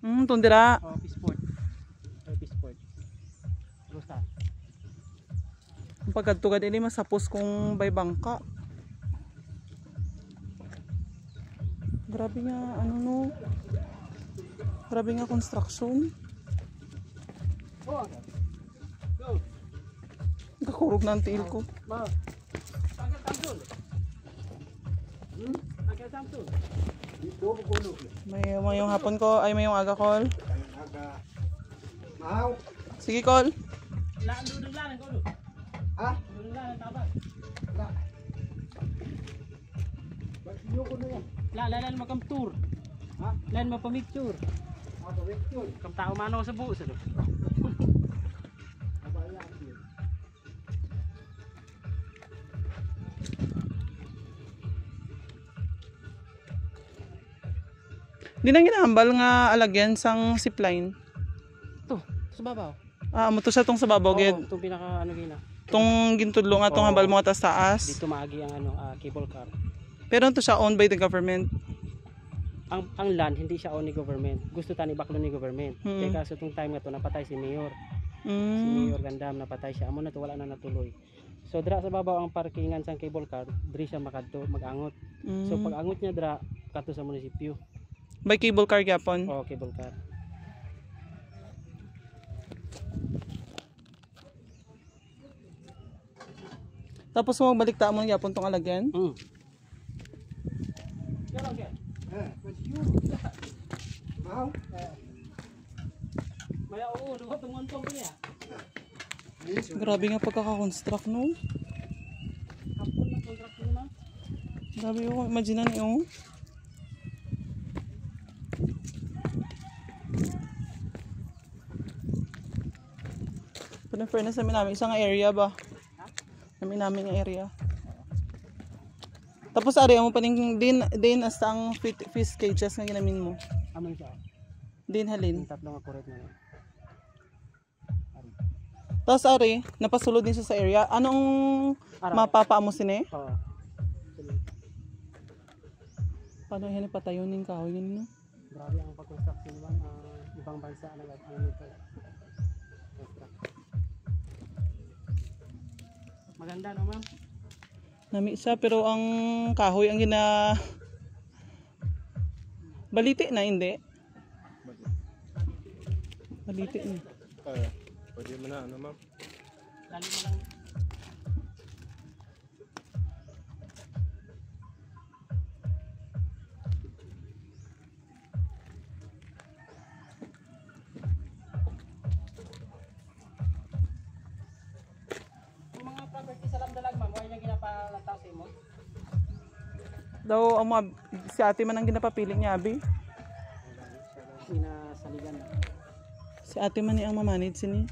Tundira. Oh, Peaceport. Peaceport. Rusta. Ang pagkatugad ini masapos kung bay bangka. Grabe nga ano no. Grabe nga construction. Oh. Go. Kakurog na ang tiil ko. Ma. Agad Samsul. Agad Samsul. Dito ko kuno. May yung hapon ko ay may yung aga call. Aga. Mau. Sige call. Dudong lang ko. Ha? Dudong lang tabas. La. Bakyo ko na yan. Lan makam tour. Ha? Lan mapamicture. Picture. Kam tao mano sa buo sa do. Di na ginahambal nga alagyan sang zipline. To, sa babaw. Mo to sa tong sa babaw gid. Itong pinaka ano gina. Tong gintudlo nga tong hambal mo taas. Dito maagi ang ano cable car. Pero to siya owned by the government. Ang land hindi siya own ni government. Gusto tani baklo ni government. Kaya kaso tong time nga to napatay si mayor. Si Mayor Gandam napatay siya. Amo na to wala na natuloy. So dra sa babaw ang parkingan sang cable car, diri siya makadto mag-angot. So pag angot niya dra kadto sa munisipyo. By cable car gyapon. Oh, cable car. Tapos mo magbalik ta mo gyapon tong alagyan. Maya oo, dugot ng montong niya. Grabe nga pagkaka-construct no. Hapon na contract mo na. Grabe yung imagine ni oh. Pero fairness namin isang area ba? Namin area. Tapos ari mo paning din hasta ang fish cages nga ginamin mo. Aman siya. Din halin. Tatlo nga correct na. Tapos ari, napasulod din siya sa area. Anong mapapaamo sini? Oo. Paano yan ipatayunin kahoy yun no? Grabe ang pag-construction naman. Ibang bansa nag-ano nito. Maganda no ma'am? Nami siya pero ang kahoy ang gina baliti na hindi. Baliti na. Pwede mo na ano ma'am? Lalo mo lang. Daw ang mga si ate man ang ginapapiling niya abi. Sinasaligan na. Si ate man ni ang mamanid sini.